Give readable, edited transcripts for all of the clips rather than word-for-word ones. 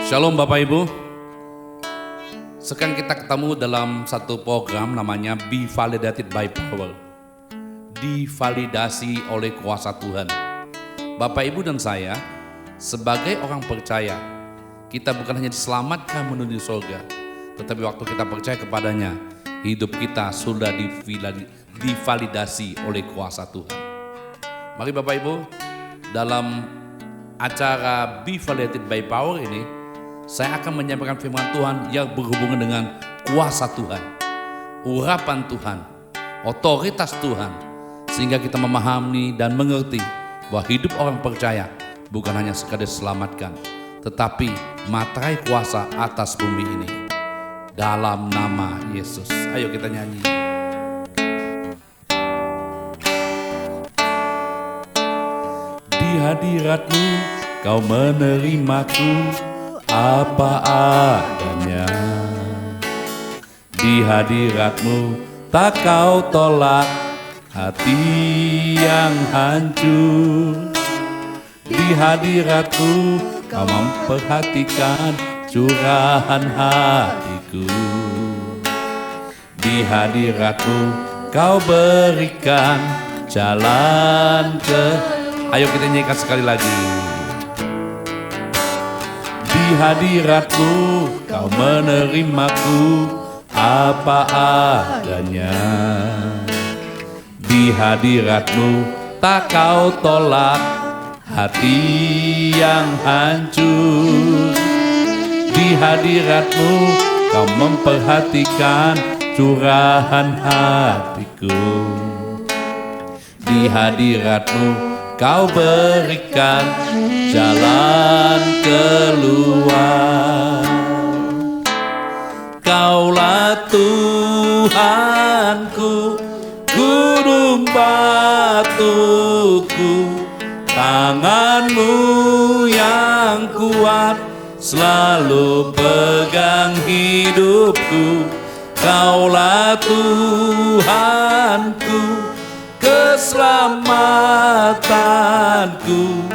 Shalom Bapak Ibu. Sekarang kita ketemu dalam satu program namanya Be Validated by Power. Divalidasi oleh kuasa Tuhan. Bapak Ibu dan saya sebagai orang percaya, kita bukan hanya diselamatkan menuju surga, tetapi waktu kita percaya kepadanya, hidup kita sudah divalidasi oleh kuasa Tuhan. Mari Bapak Ibu, dalam acara Be Validated by Power ini, saya akan menyampaikan firman Tuhan yang berhubungan dengan kuasa Tuhan, urapan Tuhan, otoritas Tuhan, sehingga kita memahami dan mengerti bahwa hidup orang percaya bukan hanya sekadar diselamatkan, tetapi materai kuasa atas bumi ini. Dalam nama Yesus. Ayo kita nyanyi. Di hadirat-Mu Kau menerimaku apa adanya. Di hadirat-Mu tak Kau tolak hati yang hancur. Di hadirat-Mu Kau memperhatikan curahan hatiku. Di hadirat-Mu Kau berikan jalan ke. Ayo kita nyanyikan sekali lagi. Di hadirat-Mu Kau menerimaku apa adanya. Di hadirat-Mu tak Kau tolak hati yang hancur. Di hadirat-Mu Kau memperhatikan curahan hatiku. Di hadirat-Mu Kau berikan jalan keluar. Kaulah Tuhanku, gunung batuku, tangan-Mu yang kuat selalu pegang hidupku. Kaulah Tuhanku, keselamatanku,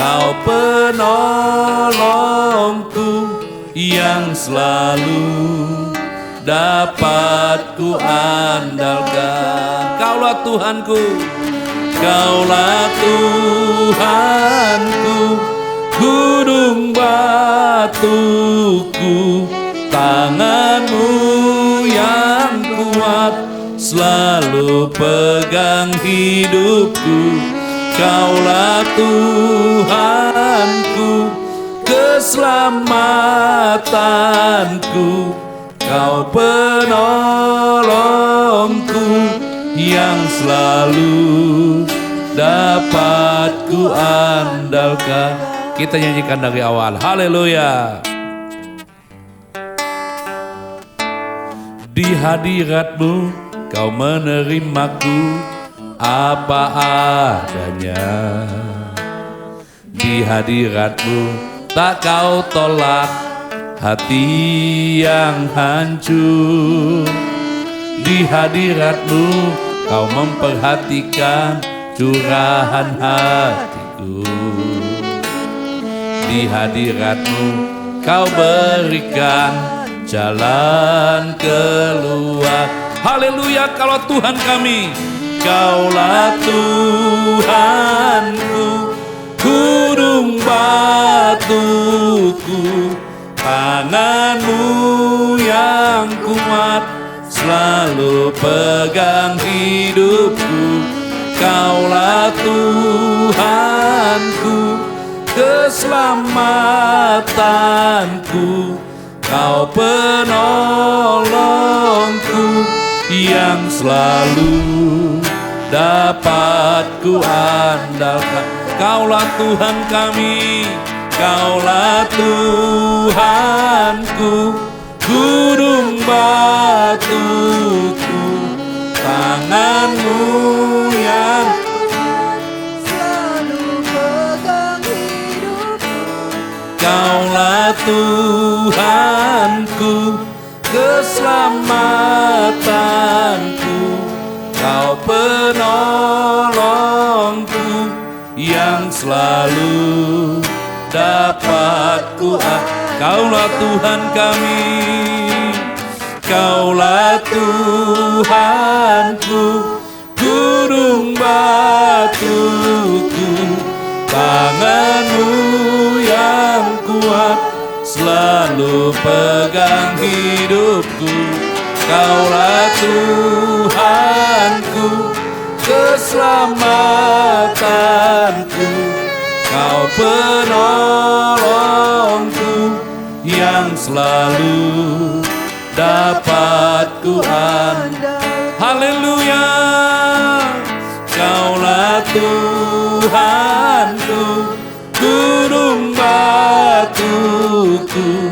Kau penolongku yang selalu dapat ku andalkan. Kaulah Tuhanku, Kaulah Tuhanku, gunung batuku, tangan-Mu yang kuat selalu pegang hidupku. Kaulah Tuhanku, keselamatanku, Kau penolongku yang selalu dapat ku andalkan. Kita nyanyikan dari awal. Haleluya. Di hadirat-Mu Kau menerimaku apa adanya. Di hadirat-Mu tak Kau tolak hati yang hancur. Di hadirat-Mu Kau memperhatikan curahan hatiku. Di hadirat-Mu Kau berikan jalan keluar. Haleluya. Kalau Tuhan kami, Kaulah Tuhanku, gunung batuku, tangan-Mu yang kuat selalu pegang hidupku. Kaulah Tuhanku, keselamatanku, Kau penolongku yang selalu dapat ku andalkan. Kaulah Tuhan kami, Kaulah Tuhanku, gunung batuku, tangan-Mu yang selalu pegang hidupku. Kaulah Tuhanku, keselamatanku, Kau penolongku yang selalu dapat ku Kaulah Tuhan kami, Kaulah Tuhanku, gunung batuku, tangan-Mu yang kuat selalu pegang hidupku. Kaulah Tuhanku, keselamatanku, Kau penolongku yang selalu dapat ku andalkan. Haleluya. Kaulah Tuhanku, gunung batuku,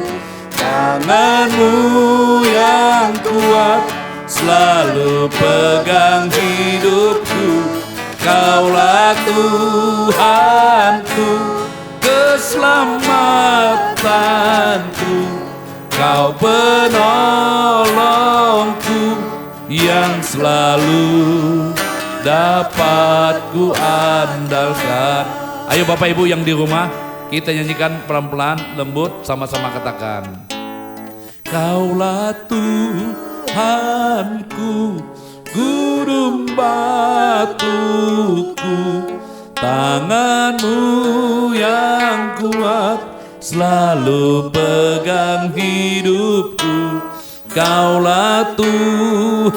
tangan-Mu yang kuat selalu pegang hidupku. Kaulah Tuhanku, keselamatanku, Kau penolongku yang selalu dapat ku andalkan. Ayo Bapak Ibu yang di rumah, kita nyanyikan pelan-pelan, lembut, sama-sama katakan. Kaulah Tuhanku, gunung batuku, tangan-Mu yang kuat selalu pegang hidupku. Kaulah Tuhanku,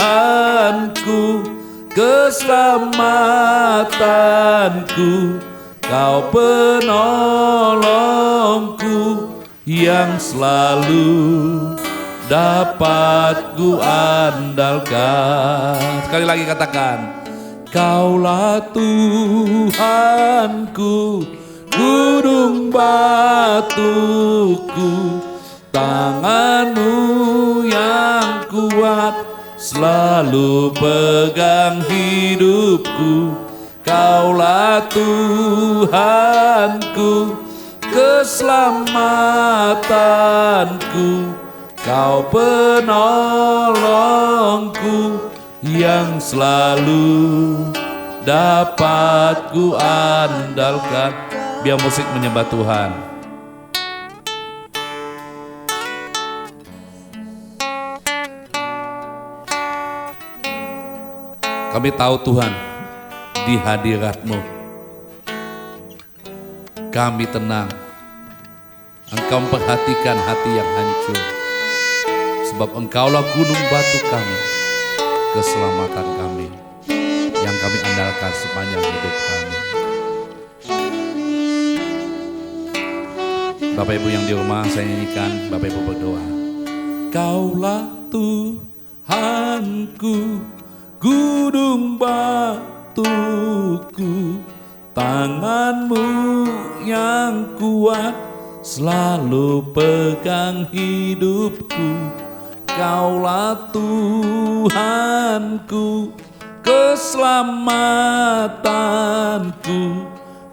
keselamatanku, Kau penolongku yang selalu dapat ku andalkan. Sekali lagi katakan. Kaulah Tuhanku, gunung batuku, tangan-Mu yang kuat selalu pegang hidupku. Kaulah Tuhanku, keselamatanku, Kau penolongku yang selalu dapat ku andalkan. Biar musik menyembah Tuhan. Kami tahu Tuhan, di hadirat-Mu kami tenang. Engkau memperhatikan hati yang hancur, sebab Engkaulah gunung batu kami, keselamatan kami, yang kami andalkan sepanjang hidup kami. Bapak Ibu yang di rumah, saya nyanyikan, Bapak Ibu berdoa. Kaulah Tuhanku, gunung batuku, tangan-Mu yang kuat selalu pegang hidupku. Kaulah Tuhanku, keselamatanku,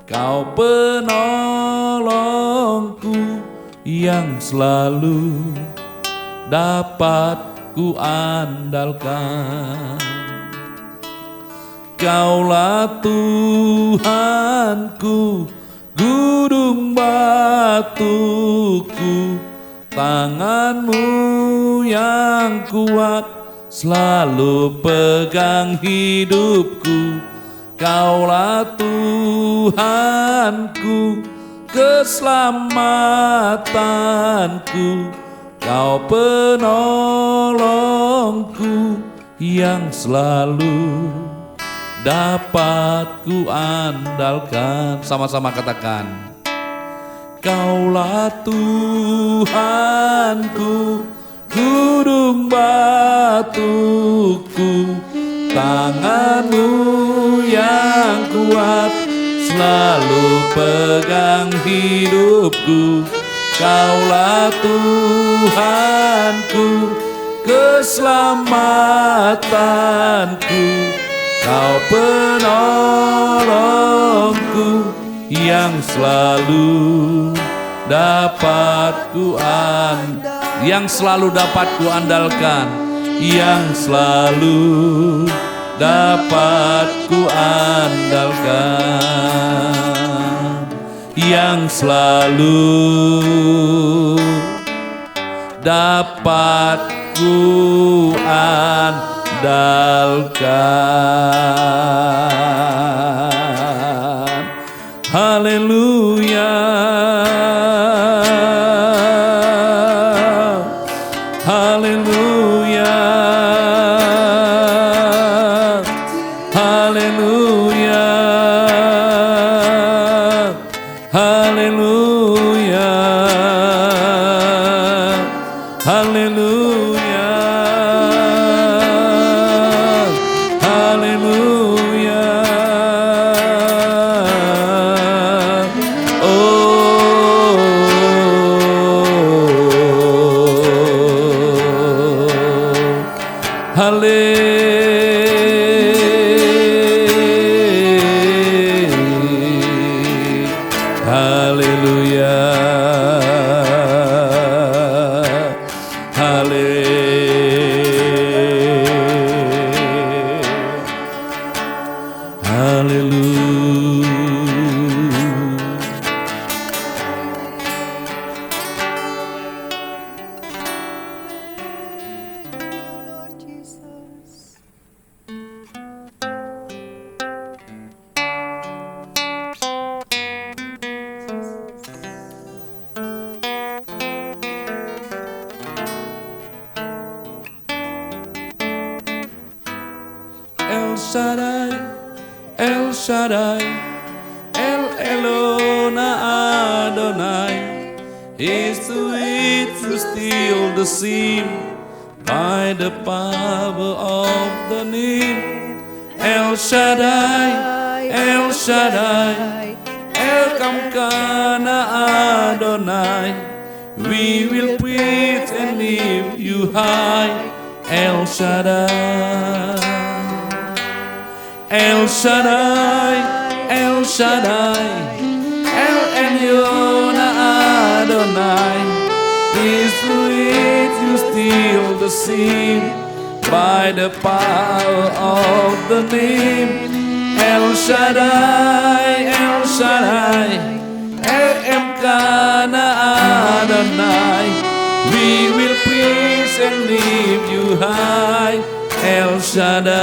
Kau penolongku yang selalu dapat ku andalkan. Kaulah Tuhanku, gunung batuku, tangan-Mu yang kuat selalu pegang hidupku. Kaulah Tuhanku, keselamatanku, Kau penolongku yang selalu dapat ku andalkan. Sama-sama katakan. Kaulah Tuhanku, gunung batuku, tangan-Mu yang kuat selalu pegang hidupku. Kaulah Tuhanku, keselamatanku, Kau penolongku yang selalu dapat ku andalkan, yang selalu dapat ku andalkan, yang selalu dapat ku andalkan. Haleluya, haleluya, haleluya, haleluya, haleluya, haleluya. Haleluya, El Shaddai, El Shaddai, El Elona Adonai. Is to it to steal the seam by the power of the name. El Shaddai, El Shaddai, El Kamkana Adonai. We will praise and lift you high, El Shaddai. El Shaddai, El Shaddai, El Elyon Adonai. Is to it you steal the seam by the power of the name. El Shaddai, El Shaddai, El Emkana Adonai. We will praise and lift you high, El Shaddai.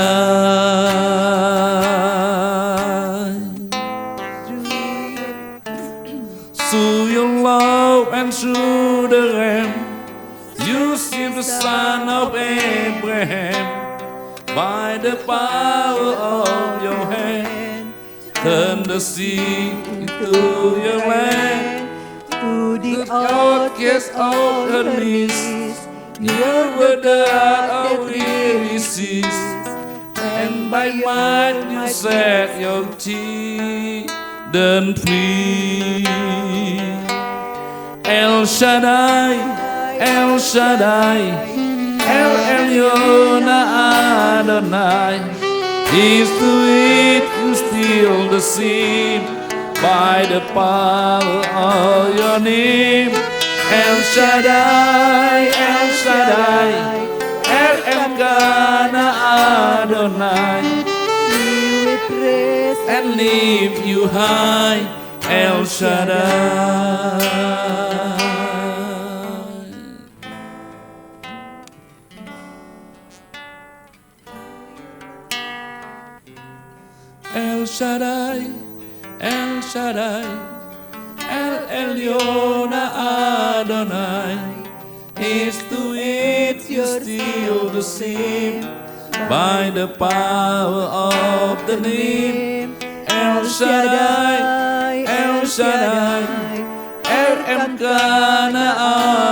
Through your love and through the Ram, you saved the son of Abraham. By the power of your hand, turn the sea into your land. To the outcast of the knees, you were the heart of Ulysses, and by might you set your children free. El Shaddai, El Shaddai, El Elyon Adonai. Is to it you steal the seed by the power of your name. El Shaddai, El Shaddai, El Emkana Adonai. We will praise And lift you high, El Shaddai. El Shaddai, El Shaddai, El Elyon Adonai. Is to it you steal the seam by the power of the name. El Shaddai, El Shaddai, El Emkana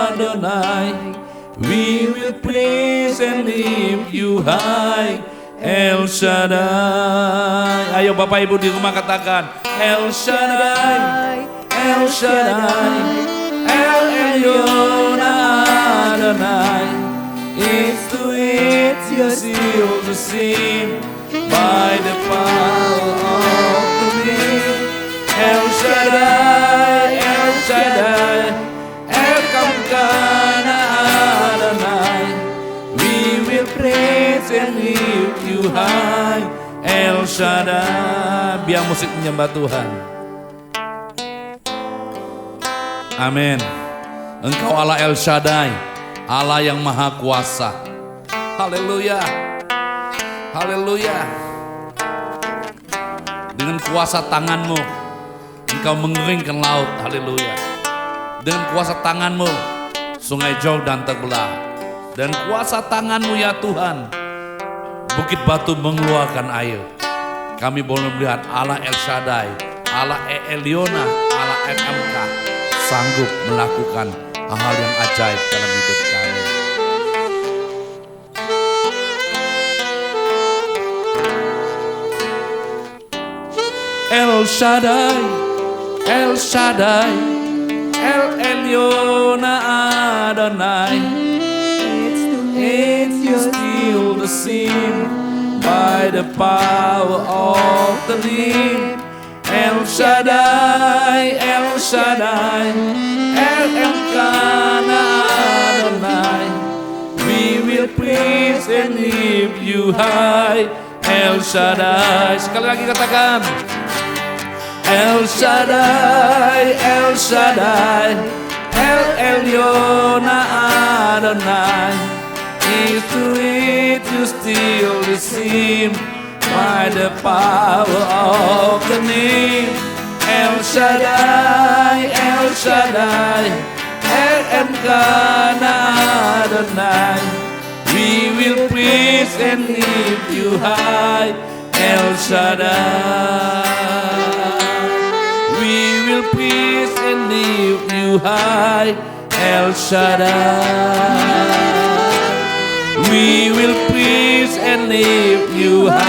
Adonai. We will praise and lift you high, El Shaddai. Ayo Bapak Ibu di rumah katakan, El Shaddai, El Shaddai, El Elyon Adonai. It's to it you seal the seam by the power of the name. El Shaddai, El Shaddai, El Kamkana Adonai. We will praise and lift you high, El Shaddai. Biar musik menyembah Tuhan. Amin. Engkau Allah El Shaddai, Allah yang maha kuasa. Haleluya. Haleluya. Dengan kuasa tanganmu engkau mengeringkan laut. Haleluya. Dengan kuasa tanganmu sungai Jordan terbelah. Dan kuasa tanganmu ya Tuhan, bukit batu mengeluarkan air. Kami boleh melihat Allah El Shaddai, Allah Eliona, Allah MMK sanggup melakukan hal-hal yang ajaib dalam hidup kami. El Shaddai, El Shaddai, El Eliona Adonai. It's still the same by the power of the name. El Shaddai, El Shaddai, El Elkanah Adonai. We will praise and lift you high. El Shaddai, sekali lagi katakan. El Shaddai, El Shaddai, El Eliona Adonai. Is to it you still the same by the power of the name. El Shaddai, El Shaddai, El Elkanah Adonai. We will praise and lift you high. El Shaddai. We will praise and lift you high. El Shaddai. We will praise and lift you high.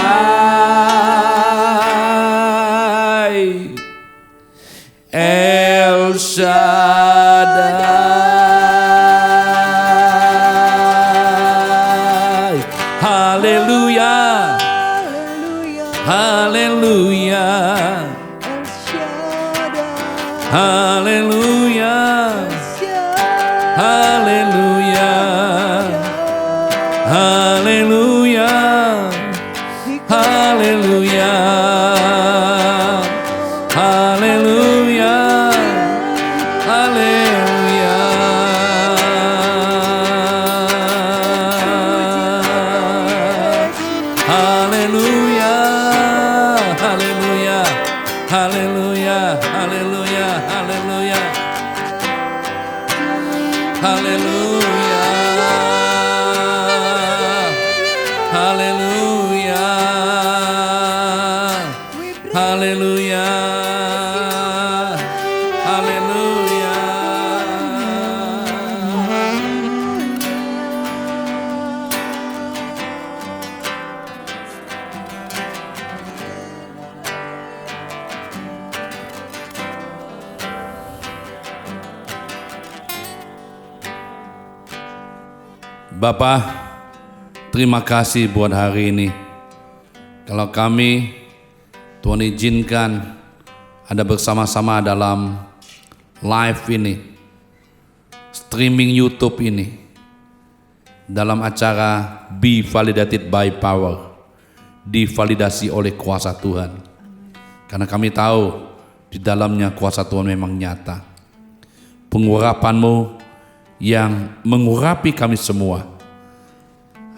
El Shaddai. Hallelujah. Hallelujah. Hallelujah. Hallelujah. Hallelujah. Hallelujah. Hallelujah. Hallelujah. Hallelujah. Hallelujah. Hallelujah. Hallelujah. Hallelujah. Hallelujah. Hallelujah. Hallelujah. Bapak, terima kasih buat hari ini. Kalau kami, Tuhan izinkan ada bersama-sama dalam live ini, streaming YouTube ini, dalam acara Be Validated by Power, divalidasi oleh kuasa Tuhan. Karena kami tahu di dalamnya kuasa Tuhan memang nyata. Pengurapan-Mu yang mengurapi kami semua,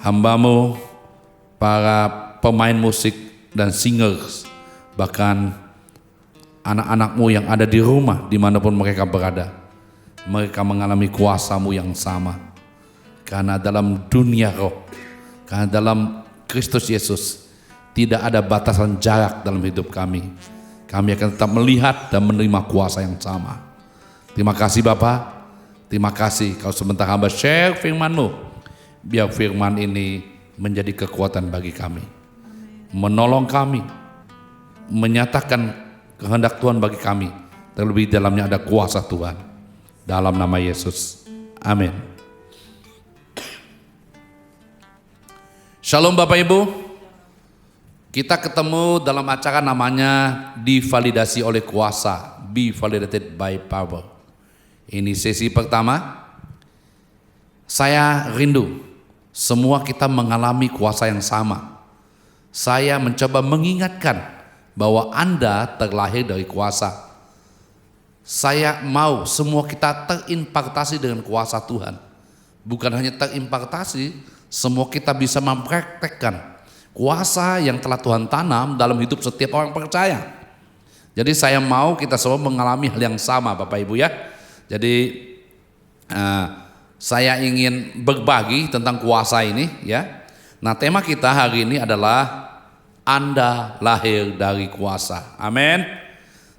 hamba-Mu, para pemain musik dan singers, bahkan anak-anak-Mu yang ada di rumah dimanapun mereka berada, mereka mengalami kuasa-Mu yang sama. Karena dalam dunia roh, karena dalam Kristus Yesus tidak ada batasan jarak dalam hidup kami. Kami akan tetap melihat dan menerima kuasa yang sama. Terima kasih Bapa. Terima kasih kalau sebentar hamba share firman-Mu, biar firman ini menjadi kekuatan bagi kami, menolong kami, menyatakan kehendak Tuhan bagi kami, terlebih dalamnya ada kuasa Tuhan. Dalam nama Yesus, amin. Shalom Bapak Ibu, kita ketemu dalam acara namanya divalidasi oleh kuasa, Be Validated by Power. Ini sesi pertama. Saya rindu semua kita mengalami kuasa yang sama. Saya mencoba mengingatkan bahwa Anda terlahir dari kuasa. Saya mau semua kita terimpartasi dengan kuasa Tuhan. bukan hanya terimpartasi, semua kita bisa mempraktekkan kuasa yang telah Tuhan tanam dalam hidup setiap orang percaya. Jadi saya mau kita semua mengalami hal yang sama Bapak Ibu ya. Jadi saya ingin berbagi tentang kuasa ini ya. Nah, tema kita hari ini adalah Anda lahir dari kuasa. Amin.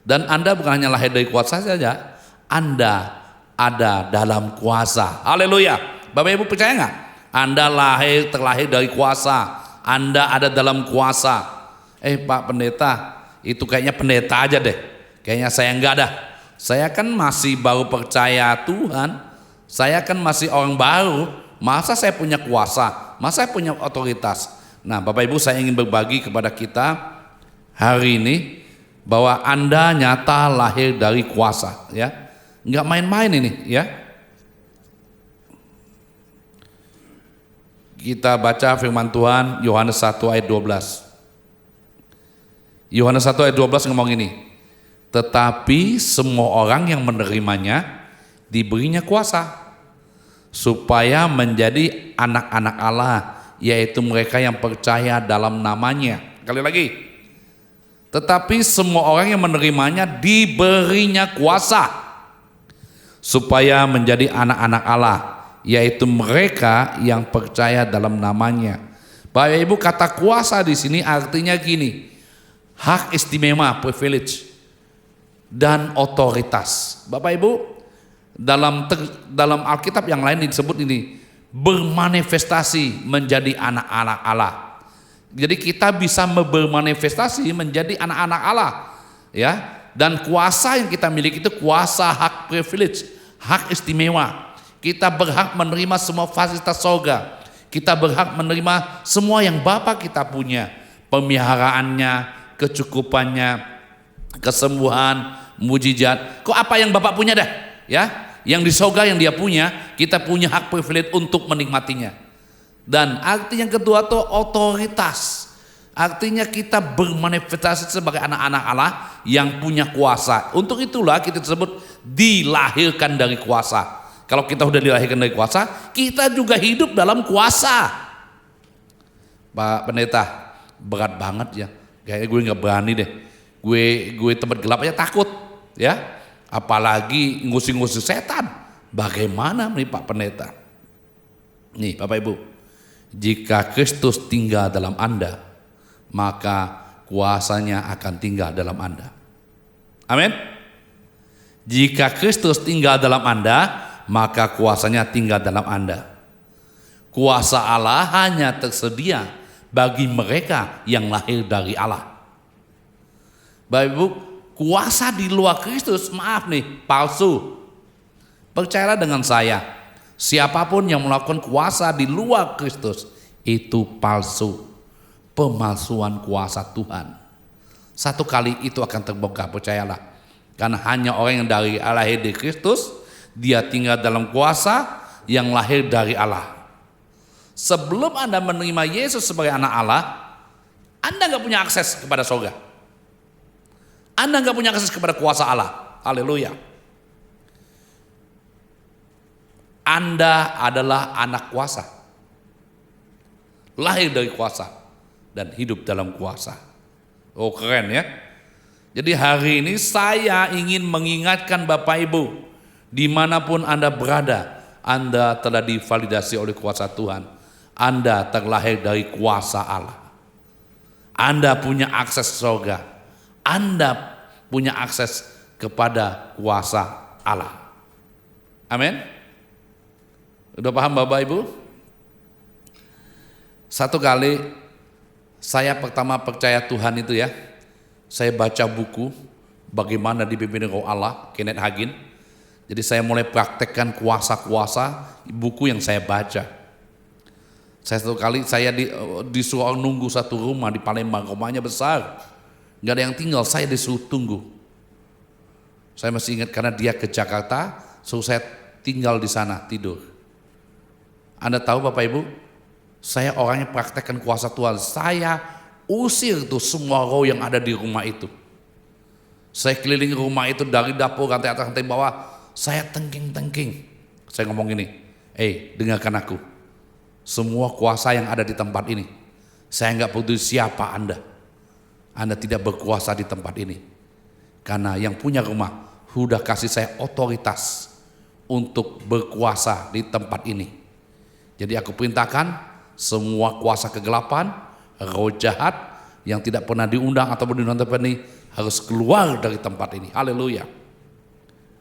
Dan Anda bukan hanya lahir dari kuasa saja, Anda ada dalam kuasa. Haleluya. Bapak Ibu percaya nggak? Anda terlahir dari kuasa. Anda ada dalam kuasa. Pak Pendeta, itu kayaknya pendeta aja deh. Kayaknya saya enggak ada. Saya kan masih baru percaya Tuhan. Saya kan masih orang baru. Masa saya punya kuasa? Masa saya punya otoritas? Nah, Bapak Ibu, saya ingin berbagi kepada kita hari ini bahwa Anda nyata lahir dari kuasa, ya. Enggak main-main ini, ya. Kita baca firman Tuhan Yohanes 1 ayat 12. Yohanes 1 ayat 12 ngomong ini. Tetapi semua orang yang menerimanya diberinya kuasa supaya menjadi anak-anak Allah, yaitu mereka yang percaya dalam namanya. Kali lagi. Tetapi semua orang yang menerimanya diberinya kuasa supaya menjadi anak-anak Allah, yaitu mereka yang percaya dalam namanya. Bapak Ibu, kata kuasa di sini artinya gini, hak istimewa, privilege, dan otoritas. Bapak Ibu, dalam Alkitab yang lain disebut ini bermanifestasi menjadi anak-anak Allah. Jadi kita bisa bermanifestasi menjadi anak-anak Allah, ya. Dan kuasa yang kita miliki itu kuasa hak privilege, hak istimewa. Kita berhak menerima semua fasilitas surga. Kita berhak menerima semua yang Bapa kita punya, pemeliharaannya, kecukupannya, kesembuhan, mujizat. Kok apa yang Bapak punya dah, ya? Yang di surga yang Dia punya, kita punya hak privilege untuk menikmatinya. Dan arti yang kedua itu otoritas. Artinya kita bermanifestasi sebagai anak-anak Allah yang punya kuasa. Untuk itulah kita disebut dilahirkan dari kuasa. Kalau kita sudah dilahirkan dari kuasa, kita juga hidup dalam kuasa. Pak Pendeta, berat banget ya. Kayaknya gue nggak berani deh. Gue tempat gelap aja takut, ya. Apalagi ngusir-ngusir setan. Bagaimana nih Pak Pendeta? Nih Bapak Ibu, jika Kristus tinggal dalam Anda, maka kuasanya akan tinggal dalam Anda. Amin. Jika Kristus tinggal dalam Anda, maka kuasanya tinggal dalam Anda. Kuasa Allah hanya tersedia bagi mereka yang lahir dari Allah. Bapak Ibu, kuasa di luar Kristus, maaf nih, palsu. Percayalah dengan saya, siapapun yang melakukan kuasa di luar Kristus itu palsu, pemalsuan kuasa Tuhan. Satu kali itu akan terbongkar, percayalah. Karena hanya orang yang dari Allah lahir di Kristus, dia tinggal dalam kuasa yang lahir dari Allah. Sebelum Anda menerima Yesus sebagai anak Allah, Anda nggak punya akses kepada surga. Anda nggak punya akses kepada kuasa Allah. Haleluya. Anda adalah anak kuasa, lahir dari kuasa dan hidup dalam kuasa. Oh, keren ya. Jadi hari ini saya ingin mengingatkan Bapak Ibu, dimanapun Anda berada, Anda telah divalidasi oleh kuasa Tuhan. Anda terlahir dari kuasa Allah. Anda punya akses surga. Anda punya akses kepada kuasa Allah. Amin. Udah paham Bapak Ibu? Satu kali saya pertama percaya Tuhan itu ya, saya baca buku bagaimana dipimpin Roh Allah, Kenneth Hagin. Jadi saya mulai praktekkan kuasa-kuasa buku yang saya baca. Saya satu kali saya disuruh nunggu satu rumah di Palembang, rumahnya besar, nggak ada yang tinggal, saya disuruh tunggu. Saya masih ingat karena dia ke Jakarta, suruh saya tinggal di sana tidur. Anda tahu Bapak Ibu, saya orangnya praktekkan kuasa Tuhan. Saya usir tuh semua roh yang ada di rumah itu. Saya keliling rumah itu dari dapur, rantai atas, rantai bawah. Saya tengking-tengking. Saya ngomong gini, Dengarkan aku. Semua kuasa yang ada di tempat ini, saya nggak peduli siapa Anda. Anda tidak berkuasa di tempat ini. Karena yang punya rumah sudah kasih saya otoritas untuk berkuasa di tempat ini. Jadi aku perintahkan semua kuasa kegelapan, roh jahat yang tidak pernah diundang atau diundang tempat ini harus keluar dari tempat ini. Haleluya.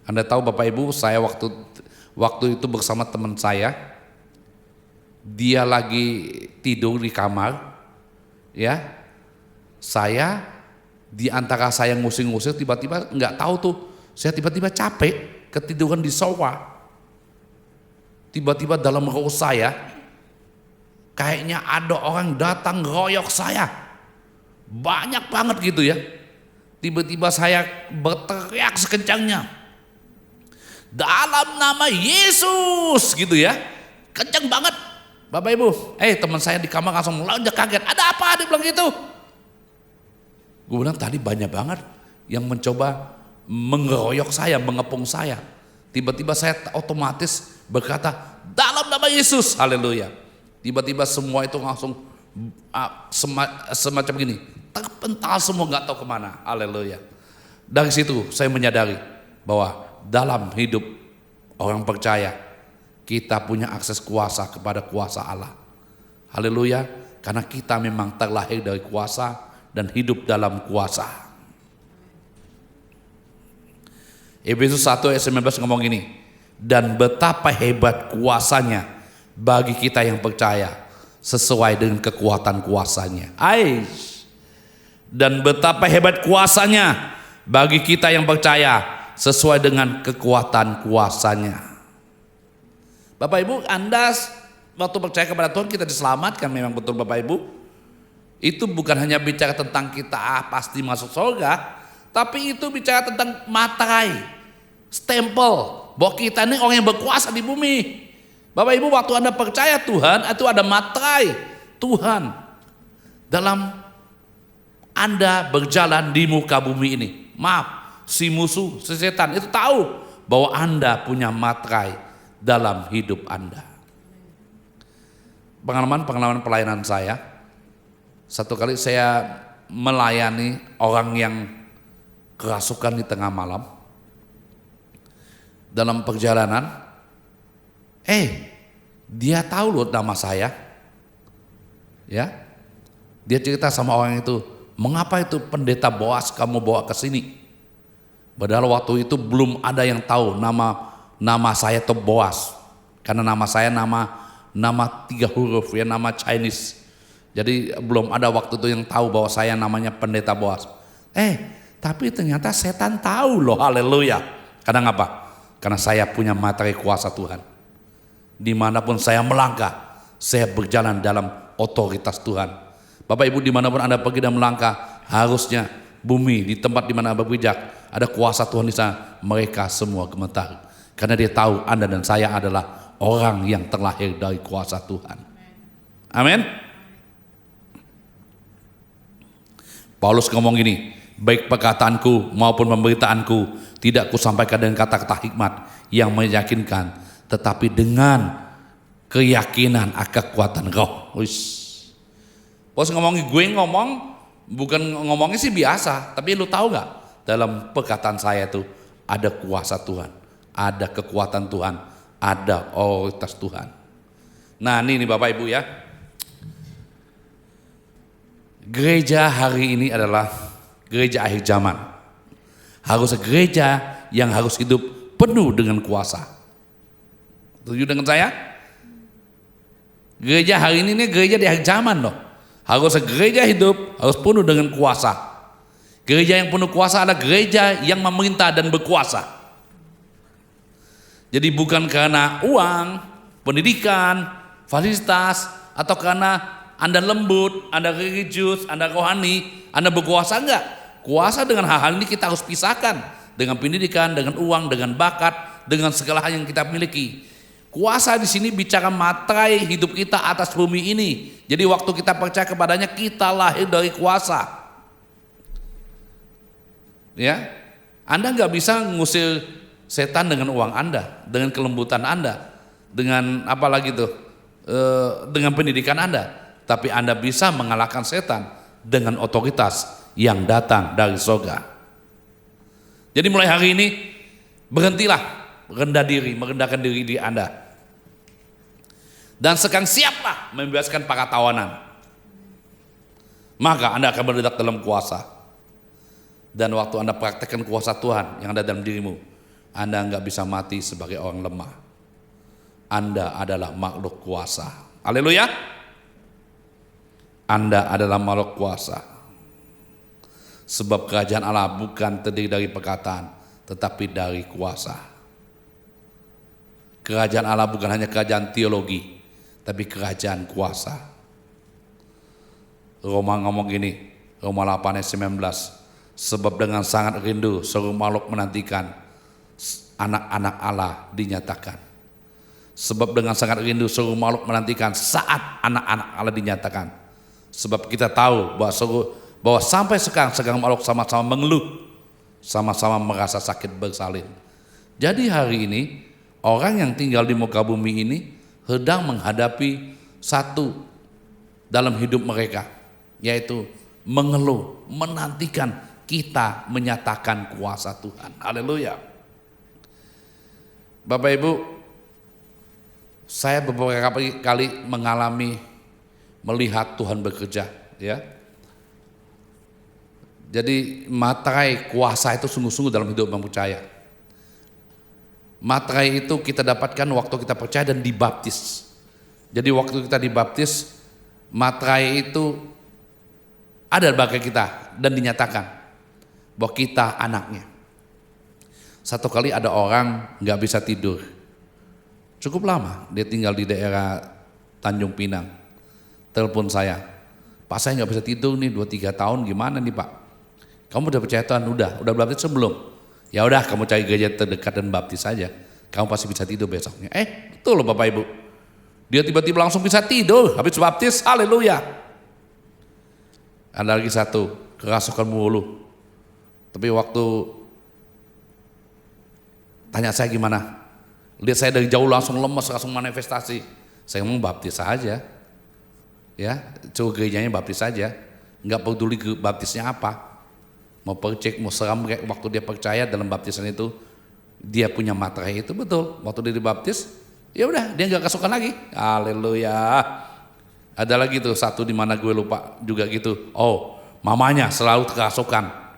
Anda tahu Bapak Ibu, saya waktu itu bersama teman saya, dia lagi tidur di kamar, ya. Saya di antara saya ngusir-ngusir, tiba-tiba nggak tahu tuh, saya tiba-tiba capek, ketiduran di sofa. Tiba-tiba dalam roh saya, kayaknya ada orang datang royok saya, banyak banget gitu ya. Tiba-tiba saya berteriak sekencangnya, dalam nama Yesus, gitu ya, kencang banget. Bapak Ibu, teman saya di kamar langsung melonjak kaget. Ada apa? Dia bilang gitu. Gue bilang tadi banyak banget yang mencoba mengeroyok saya, mengepung saya. Tiba-tiba saya otomatis berkata, dalam nama Yesus, haleluya. Tiba-tiba semua itu langsung semacam gini, terpental semua, nggak tahu kemana, haleluya. Dari situ saya menyadari bahwa dalam hidup orang percaya, kita punya akses kuasa kepada kuasa Allah. Haleluya, karena kita memang terlahir dari kuasa dan hidup dalam kuasa. Efesus 1 ayat 19 ngomong gini, dan betapa hebat kuasanya bagi kita yang percaya sesuai dengan kekuatan kuasanya. Dan betapa hebat kuasanya bagi kita yang percaya sesuai dengan kekuatan kuasanya. Bapak Ibu, Anda waktu percaya kepada Tuhan kita diselamatkan, memang betul Bapak Ibu. Itu bukan hanya bicara tentang kita pasti masuk surga, tapi itu bicara tentang materai, stempel bahwa kita ini orang yang berkuasa di bumi. Bapak Ibu, waktu Anda percaya Tuhan, itu ada materai Tuhan dalam Anda berjalan di muka bumi ini. Maaf, si musuh, si setan itu tahu bahwa Anda punya materai dalam hidup Anda. Pengalaman pelayanan saya, satu kali saya melayani orang yang kerasukan di tengah malam. Dalam perjalanan, dia tahu loh nama saya, ya. Dia cerita sama orang itu, mengapa itu pendeta Boas kamu bawa ke sini? Padahal waktu itu belum ada yang tahu nama saya itu Boas, karena nama saya nama 3 huruf ya, nama Chinese. Jadi belum ada waktu itu yang tahu bahwa saya namanya pendeta Boas. Tapi ternyata setan tahu loh, haleluya. Karena apa? Karena saya punya materi kuasa Tuhan. Dimanapun saya melangkah, saya berjalan dalam otoritas Tuhan. Bapak Ibu, dimanapun Anda pergi dan melangkah, harusnya bumi di tempat dimana Anda berpijak, ada kuasa Tuhan di sana. Mereka semua gemetar. Karena dia tahu Anda dan saya adalah orang yang terlahir dari kuasa Tuhan. Amin. Paulus ngomong gini, baik perkataanku maupun pemberitaanku tidak kusampaikan dengan kata-kata hikmat yang meyakinkan, tetapi dengan keyakinan akan kekuatan roh. Paulus ngomong, gue ngomong bukan ngomongnya sih biasa, tapi lu tahu gak, dalam perkataan saya itu ada kuasa Tuhan, ada kekuatan Tuhan, ada otoritas Tuhan. Nah ini Bapak Ibu ya, gereja hari ini adalah gereja akhir zaman. Harusnya gereja yang harus hidup penuh dengan kuasa. Setuju dengan saya? Gereja hari ini gereja di akhir zaman loh. Harusnya gereja hidup harus penuh dengan kuasa. Gereja yang penuh kuasa adalah gereja yang memerintah dan berkuasa. Jadi bukan karena uang, pendidikan, fasilitas, atau karena Anda lembut, Anda religius, Anda rohani, Anda berkuasa, enggak. Kuasa dengan hal-hal ini kita harus pisahkan. Dengan pendidikan, dengan uang, dengan bakat, dengan segala hal yang kita miliki. Kuasa di sini bicara materai hidup kita atas bumi ini. Jadi waktu kita percaya kepadanya, kita lahir dari kuasa. Ya, Anda nggak bisa ngusir setan dengan uang Anda, dengan kelembutan Anda. dengan apa lagi tuh, dengan pendidikan Anda, tapi Anda bisa mengalahkan setan dengan otoritas yang datang dari surga. Jadi mulai hari ini berhentilah merendahkan diri di Anda, dan sekarang siaplah membebaskan para tawanan. Maka Anda akan bertindak dalam kuasa. Dan waktu Anda praktekkan kuasa Tuhan yang ada dalam dirimu, Anda nggak bisa mati sebagai orang lemah. Anda adalah makhluk kuasa. Haleluya. Anda adalah makhluk kuasa. Sebab kerajaan Allah bukan terdiri dari perkataan, tetapi dari kuasa. Kerajaan Allah bukan hanya kerajaan teologi, tapi kerajaan kuasa. Roma ngomong gini, Roma 8 ayat 19. Sebab dengan sangat rindu seluruh makhluk menantikan anak-anak Allah dinyatakan. Sebab dengan sangat rindu seluruh makhluk menantikan saat anak-anak Allah dinyatakan. Sebab kita tahu bahwa sampai sekarang makhluk sama-sama mengeluh, sama-sama merasa sakit bersalin. Jadi hari ini orang yang tinggal di muka bumi ini sedang menghadapi satu dalam hidup mereka, yaitu mengeluh, menantikan kita menyatakan kuasa Tuhan. Haleluya. Bapak Ibu, saya beberapa kali melihat Tuhan bekerja, ya. Jadi materai kuasa itu sungguh-sungguh dalam hidup orang percaya. Materai itu kita dapatkan waktu kita percaya dan dibaptis. Jadi waktu kita dibaptis, materai itu ada bagi kita dan dinyatakan bahwa kita anaknya. Satu kali ada orang nggak bisa tidur, cukup lama, dia tinggal di daerah Tanjung Pinang. Telepon saya, Pak saya nggak bisa tidur nih 2-3 tahun, gimana nih Pak? Kamu udah percaya Tuhan? Udah baptis sebelum? Ya udah, kamu cari gereja terdekat dan baptis saja, kamu pasti bisa tidur besoknya. Betul loh Bapak Ibu, dia tiba-tiba langsung bisa tidur habis baptis. Haleluya. Ada lagi satu, kerasukan mulu. Tapi waktu tanya saya gimana, lihat saya dari jauh langsung lemes, langsung manifestasi. Saya ngomong baptis saja, ya, coba gerejanya baptis saja, nggak peduli ke baptisnya apa, mau percek, mau seram, waktu dia percaya dalam baptisan itu, dia punya materai itu betul. Waktu dia dibaptis, ya udah dia nggak kerasukan lagi. Haleluya. Ada lagi tuh satu di mana gue lupa juga gitu. Oh, mamanya selalu kerasukan.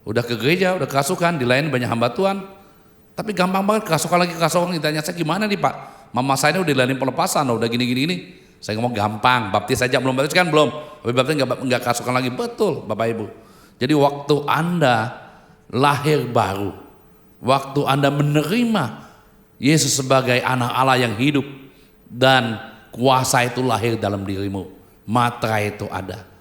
Udah ke gereja, udah kerasukan, dilayani banyak hamba Tuhan, tapi gampang banget kerasukan. Ditanya saya gimana nih Pak, mama saya udah dilayani pelepasan, udah gini. Saya ngomong gampang, baptis saja, belum baptis kan belum, tapi baptis nggak kerasukan lagi. Betul Bapak Ibu. Jadi waktu Anda lahir baru, waktu Anda menerima Yesus sebagai anak Allah yang hidup, dan kuasa itu lahir dalam dirimu, materai itu ada.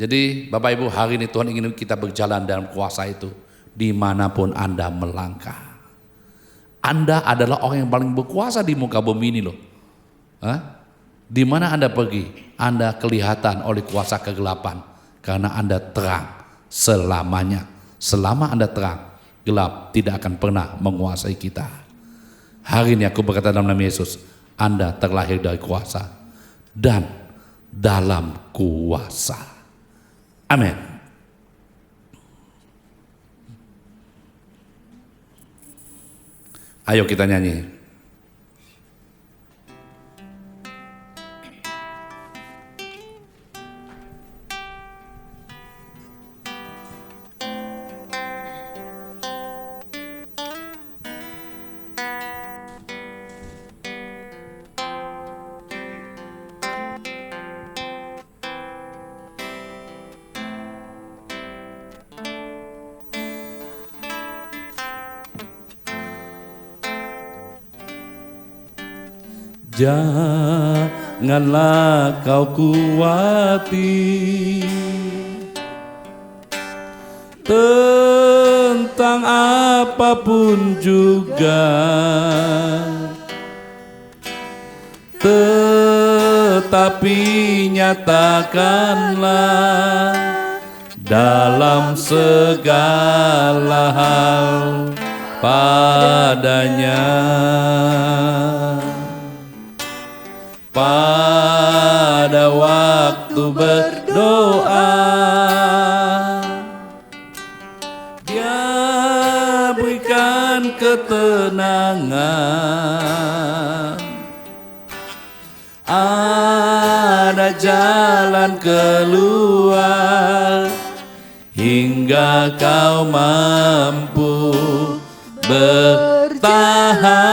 Jadi Bapak Ibu, hari ini Tuhan ingin kita berjalan dalam kuasa itu dimanapun Anda melangkah. Anda adalah orang yang paling berkuasa di muka bumi ini loh. Di mana Anda pergi, Anda kelihatan oleh kuasa kegelapan, karena Anda terang selamanya. Selama Anda terang, gelap tidak akan pernah menguasai kita. Hari ini aku berkata dalam nama Yesus, Anda terlahir dari kuasa dan dalam kuasa. Amin. Ayo kita nyanyi. Janganlah kau khawatir tentang apapun juga, tetapi nyatakanlah dalam segala hal padanya. pada waktu berdoa. Dia berikan ketenangan, ada jalan keluar hingga kau mampu bertahan.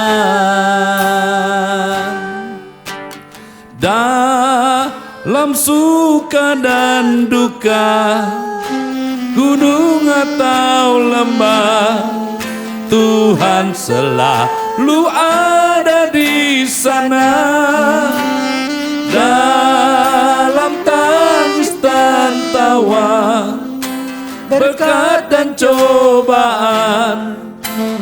Dalam suka dan duka, gunung atau lembah, Tuhan selalu ada di sana. Dalam tangis dan tawa, berkat dan cobaan,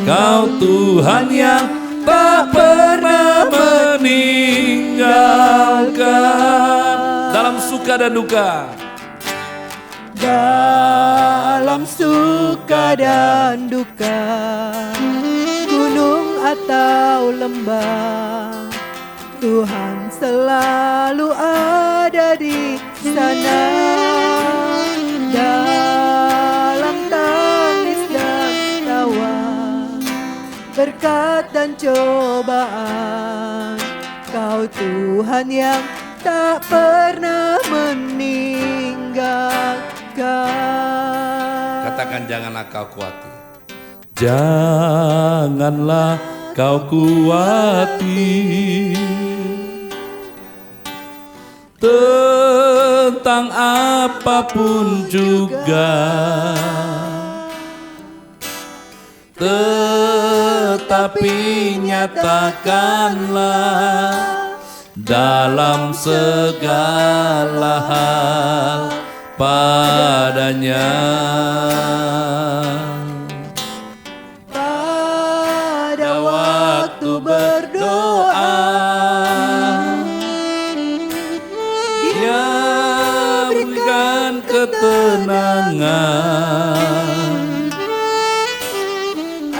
Kau Tuhan yang tak pernah meninggalkan. Dalam suka dan duka, dalam suka dan duka, gunung atau lembah, Tuhan selalu ada di sana. Dalam tangis dan tawa, berkat dan cobaan, Kau Tuhan yang tak pernah meninggalkan. katakan janganlah kau khawatir. Janganlah kau khawatir tentang apapun juga, tetapi nyatakanlah dalam segala hal padanya. Pada waktu berdoa, Dia berikan ketenangan,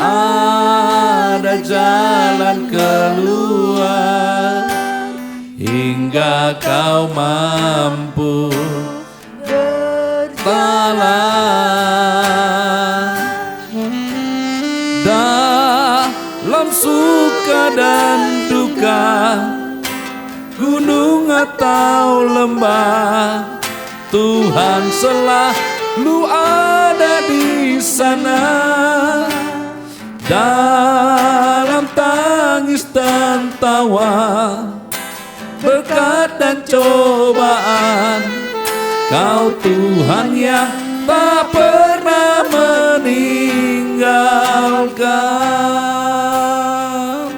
ada jalan keluar hingga kau mampu bertahan. Dalam suka dan duka, gunung atau lembah, Tuhan selalu ada di sana. Dalam tangis dan tawa, berkat dan cobaan, Kau Tuhan yang tak pernah meninggalkan.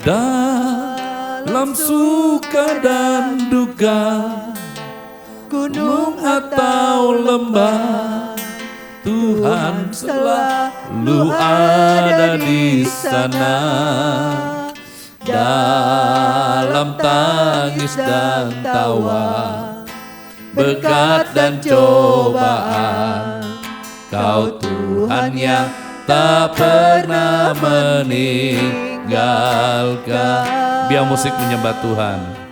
Dalam suka dan duka, gunung atau lembah, Tuhan selalu ada di sana. Dalam tangis dan tawa, berkat dan cobaan, Kau Tuhan yang tak pernah meninggalkan. Biar musik menyembah Tuhan.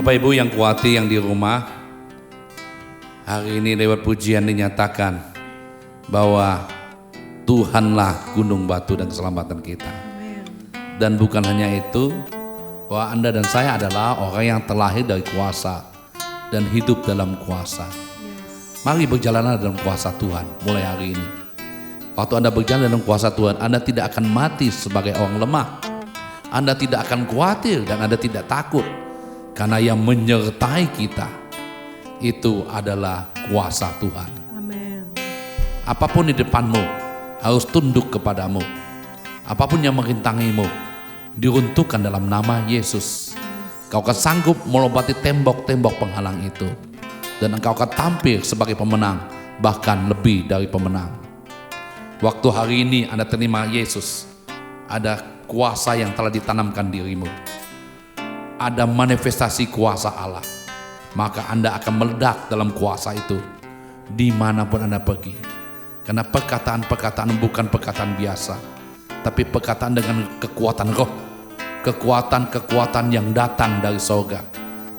Bapak Ibu yang khawatir yang di rumah, hari ini lewat pujian dinyatakan bahwa Tuhanlah gunung batu dan keselamatan kita. Dan bukan hanya itu, bahwa Anda dan saya adalah orang yang terlahir dari kuasa dan hidup dalam kuasa. Mari berjalanlah dalam kuasa Tuhan mulai hari ini. Waktu Anda berjalan dalam kuasa Tuhan, Anda tidak akan mati sebagai orang lemah. Anda tidak akan khawatir dan Anda tidak takut. Karena yang menyertai kita itu adalah kuasa Tuhan. Amin. Apapun di depanmu harus tunduk kepadamu. Apapun yang merintangimu diruntuhkan dalam nama Yesus. Kau akan sanggup melobati tembok-tembok penghalang itu. Dan engkau akan tampil sebagai pemenang, bahkan lebih dari pemenang. Waktu hari ini Anda terima Yesus, ada kuasa yang telah ditanamkan dirimu. Ada manifestasi kuasa Allah. Maka Anda akan meledak dalam kuasa itu dimanapun Anda pergi. Karena perkataan-perkataan bukan perkataan biasa, tapi perkataan dengan kekuatan roh, kekuatan-kekuatan yang datang dari surga.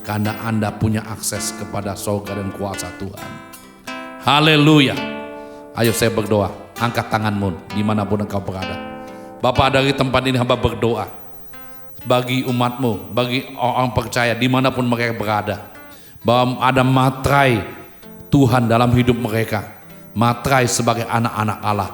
Karena Anda punya akses kepada surga dan kuasa Tuhan. Haleluya. Ayo saya berdoa, angkat tanganmu dimanapun engkau berada. Bapa, dari tempat ini hamba berdoa bagi umatmu, bagi orang percaya dimanapun mereka berada, bahwa ada materai Tuhan dalam hidup mereka. Materai sebagai anak-anak Allah,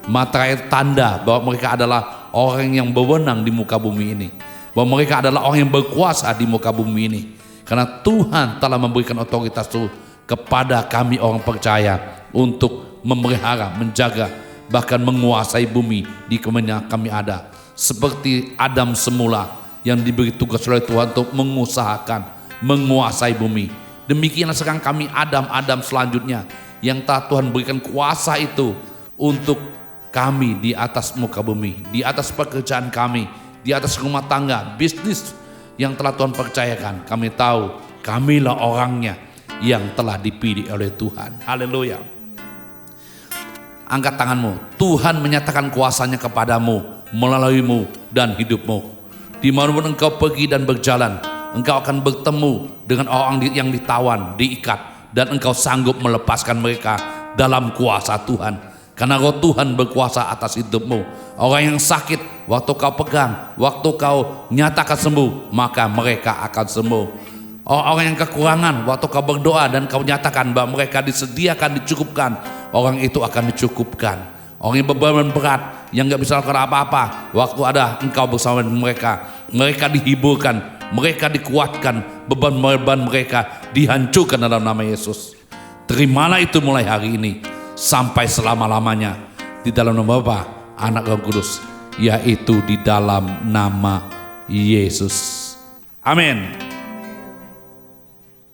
materai tanda bahwa mereka adalah orang yang berwenang di muka bumi ini, bahwa mereka adalah orang yang berkuasa di muka bumi ini. Karena Tuhan telah memberikan otoritas itu kepada kami orang percaya untuk memelihara, menjaga, bahkan menguasai bumi di mana kami ada. Seperti Adam semula yang diberi tugas oleh Tuhan untuk mengusahakan, menguasai bumi. Demikianlah sekarang kami Adam selanjutnya yang telah Tuhan berikan kuasa itu untuk kami di atas muka bumi, di atas pekerjaan kami, di atas rumah tangga, bisnis yang telah Tuhan percayakan. Kami tahu kamilah orangnya yang telah dipilih oleh Tuhan. Haleluya. Angkat tanganmu. Tuhan menyatakan kuasanya kepadamu, melaluimu dan hidupmu. Dimanapun engkau pergi dan berjalan, engkau akan bertemu dengan orang yang ditawan, diikat, dan engkau sanggup melepaskan mereka dalam kuasa Tuhan. Karena roh Tuhan berkuasa atas hidupmu. Orang yang sakit, waktu kau pegang, waktu kau nyatakan sembuh, maka mereka akan sembuh. Orang yang kekurangan, waktu kau berdoa dan kau nyatakan bahwa mereka disediakan, dicukupkan, orang itu akan dicukupkan. Orang yang beban berat, yang gak bisa lakukan apa-apa, waktu ada engkau bersama mereka, mereka dihiburkan, mereka dikuatkan, beban-beban mereka dihancurkan dalam nama Yesus. Terimalah itu mulai hari ini sampai selama-lamanya di dalam nama Bapa, Anak, Roh Kudus, yaitu di dalam nama Yesus. Amin.